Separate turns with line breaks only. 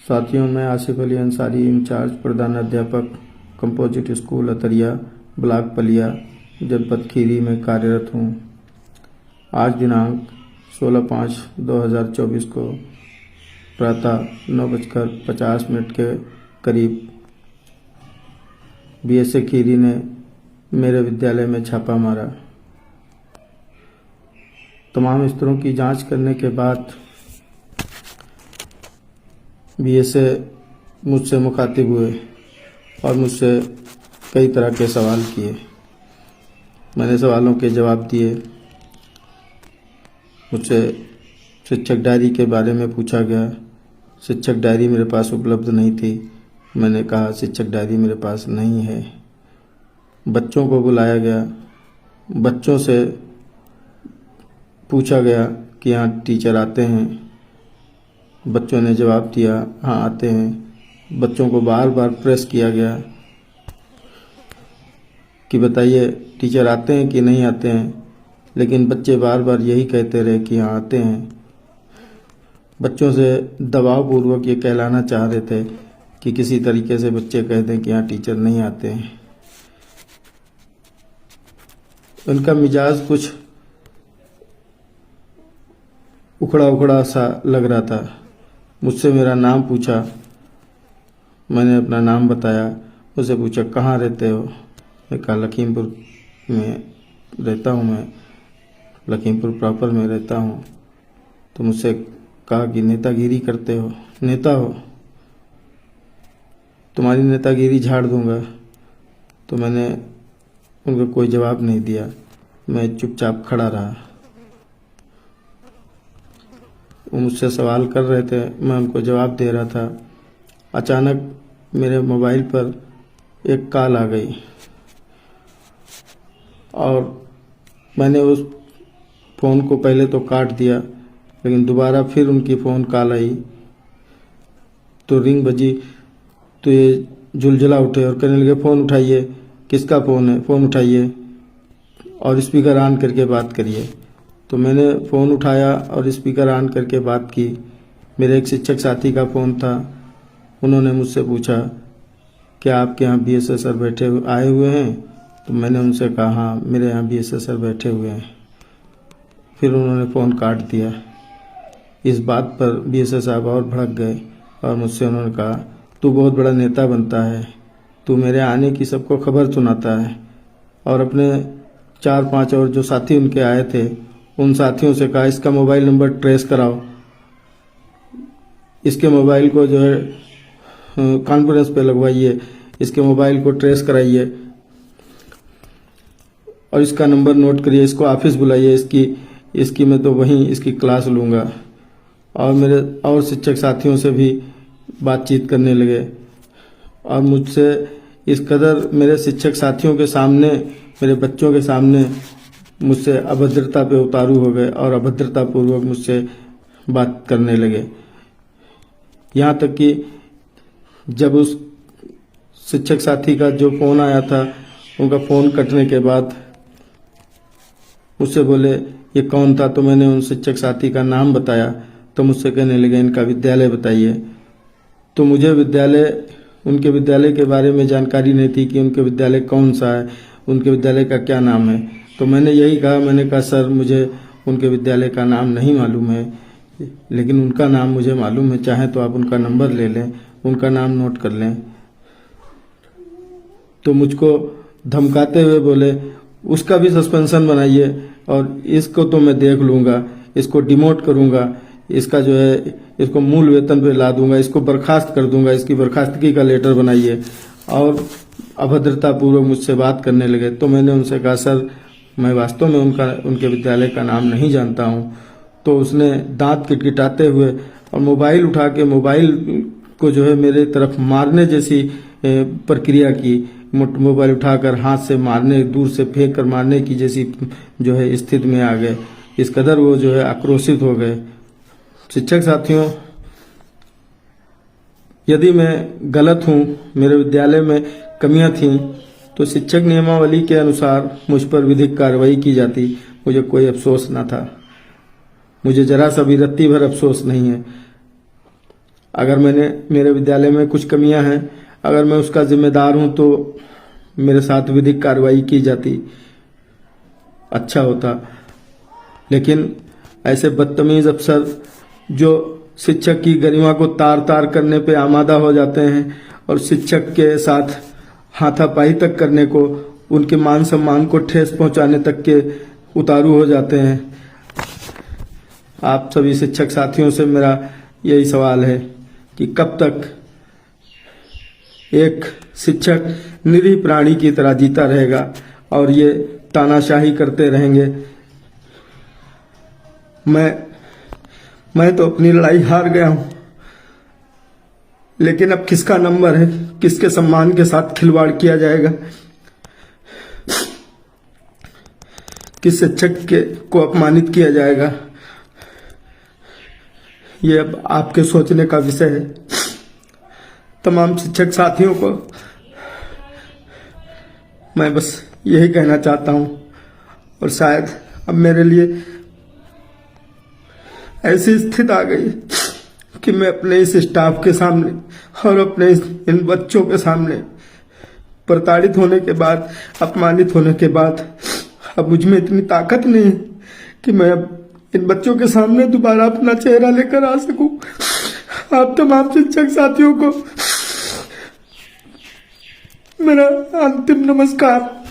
साथियों, मैं आसिफ अली अंसारी, इंचार्ज प्रधान अध्यापक, कंपोजिट स्कूल अतरिया, ब्लॉक पलिया, जनपद खीरी में कार्यरत हूँ। आज दिनांक 16/5/2024 को प्रातः 9:50 के करीब बीएसए खीरी ने मेरे विद्यालय में छापा मारा। तमाम स्तरों की जांच करने के बाद बीएसए मुझसे मुखातिब हुए और मुझसे कई तरह के सवाल किए। मैंने सवालों के जवाब दिए। मुझसे शिक्षक डायरी के बारे में पूछा गया। शिक्षक डायरी मेरे पास उपलब्ध नहीं थी। मैंने कहा शिक्षक डायरी मेरे पास नहीं है। बच्चों को बुलाया गया। बच्चों से पूछा गया कि यहाँ टीचर आते हैं। बच्चों ने जवाब दिया हाँ आते हैं। बच्चों को बार बार प्रेस किया गया कि बताइए टीचर आते हैं कि नहीं आते हैं, लेकिन बच्चे बार बार यही कहते रहे कि हाँ आते हैं। बच्चों से दबाव पूर्वक ये कहलाना चाह रहे थे कि किसी तरीके से बच्चे कह दें कि हाँ टीचर नहीं आते हैं। उनका मिजाज कुछ उखड़ा उखड़ा सा लग रहा था। मुझसे मेरा नाम पूछा। मैंने अपना नाम बताया। मुझसे पूछा कहाँ रहते हो। मैं कहा लखीमपुर में रहता हूँ, मैं लखीमपुर प्रॉपर में रहता हूँ। तो मुझसे कहा कि नेतागिरी करते हो। नेता हो, तुम्हारी नेतागिरी झाड़ दूंगा। तो मैंने उनको कोई जवाब नहीं दिया। मैं चुपचाप खड़ा रहा। वो मुझसे सवाल कर रहे थे, मैं उनको जवाब दे रहा था। अचानक मेरे मोबाइल पर एक कॉल आ गई और मैंने उस फ़ोन को पहले तो काट दिया, लेकिन दोबारा फिर उनकी फ़ोन कॉल आई तो रिंग बजी। तो ये झुलझुला उठे और कहने लगे फ़ोन उठाइए। किसका फ़ोन है, फ़ोन उठाइए और स्पीकर ऑन करके बात करिए। तो मैंने फ़ोन उठाया और स्पीकर ऑन करके बात की। मेरे एक शिक्षक साथी का फ़ोन था। उन्होंने मुझसे पूछा क्या आपके यहाँ बीएसए सर आए हुए हैं। तो मैंने उनसे कहा हाँ मेरे यहाँ बीएसए सर बैठे हुए हैं। फिर उन्होंने फ़ोन काट दिया। इस बात पर बीएसए साहब और भड़क गए और मुझसे उन्होंने कहा तू बहुत बड़ा नेता बनता है, तू मेरे आने की सबको खबर सुनाता है। और अपने 4-5 और जो साथी उनके आए थे उन साथियों से कहा इसका मोबाइल नंबर ट्रेस कराओ, इसके मोबाइल को जो है कॉन्फ्रेंस पे लगवाइए, इसके मोबाइल को ट्रेस कराइए और इसका नंबर नोट करिए, इसको ऑफिस बुलाइए, इसकी मैं तो वहीं इसकी क्लास लूँगा। और मेरे और शिक्षक साथियों से भी बातचीत करने लगे और मुझसे इस कदर मेरे शिक्षक साथियों के सामने, मेरे बच्चों के सामने मुझसे अभद्रता पे उतारू हो गए और अभद्रता पूर्वक मुझसे बात करने लगे। यहाँ तक कि जब उस शिक्षक साथी का जो फ़ोन आया था, उनका फ़ोन कटने के बाद मुझसे बोले ये कौन था। तो मैंने उन शिक्षक साथी का नाम बताया। तो मुझसे कहने लगे इनका विद्यालय बताइए। तो मुझे उनके विद्यालय के बारे में जानकारी नहीं थी कि उनके विद्यालय कौन सा है, उनके विद्यालय का क्या नाम है। तो मैंने यही कहा, मैंने कहा सर मुझे उनके विद्यालय का नाम नहीं मालूम है, लेकिन उनका नाम मुझे मालूम है, चाहे तो आप उनका नंबर ले लें, उनका नाम नोट कर लें। तो मुझको धमकाते हुए बोले उसका भी सस्पेंशन बनाइए और इसको तो मैं देख लूँगा, इसको डिमोट करूँगा, इसका जो है इसको मूल वेतन पे ला दूंगा, इसको बर्खास्त कर दूंगा, इसकी बर्खास्तगी का लेटर बनाइए। और अभद्रता पूर्वक मुझसे बात करने लगे। तो मैंने उनसे कहा सर मैं वास्तव में उनके विद्यालय का नाम नहीं जानता हूँ। तो उसने दांत किटकिटाते हुए और मोबाइल उठा के मोबाइल को जो है मेरे तरफ मारने जैसी प्रक्रिया की। मोबाइल उठाकर हाथ से मारने, दूर से फेंक कर मारने की जैसी जो है स्थिति में आ गए। इस कदर वो जो है आक्रोशित हो गए। शिक्षक साथियों, यदि मैं गलत हूँ, मेरे विद्यालय में कमियां थीं, तो शिक्षक नियमावली के अनुसार मुझ पर विधिक कार्रवाई की जाती। मुझे कोई अफसोस न था। मुझे जरा सा भी रत्ती भर अफसोस नहीं है। अगर मेरे विद्यालय में कुछ कमियां हैं, अगर मैं उसका जिम्मेदार हूं तो मेरे साथ विधिक कार्रवाई की जाती, अच्छा होता। लेकिन ऐसे बदतमीज अफसर जो शिक्षक की गरिमा को तार तार करने पे आमादा हो जाते हैं और शिक्षक के साथ हाथापाई तक करने को, उनके मान सम्मान को ठेस पहुंचाने तक के उतारू हो जाते हैं। आप सभी शिक्षक साथियों से मेरा यही सवाल है कि कब तक एक शिक्षक निरीह प्राणी की तरह जीता रहेगा और ये तानाशाही करते रहेंगे। मैं तो अपनी लड़ाई हार गया हूं, लेकिन अब किसका नंबर है, किसके सम्मान के साथ खिलवाड़ किया जाएगा, किस शिक्षक को अपमानित किया जाएगा, ये अब आपके सोचने का विषय है। तमाम शिक्षक साथियों को मैं बस यही कहना चाहता हूं, और शायद अब मेरे लिए ऐसी स्थिति आ गई कि मैं अपने इस स्टाफ के सामने और अपने इन बच्चों के सामने प्रताड़ित होने के बाद, अपमानित होने के बाद, अब मुझ में इतनी ताकत नहीं है कि मैं अब इन बच्चों के सामने दोबारा अपना चेहरा लेकर आ सकूं। आप तमाम शिक्षक साथियों को मेरा अंतिम नमस्कार।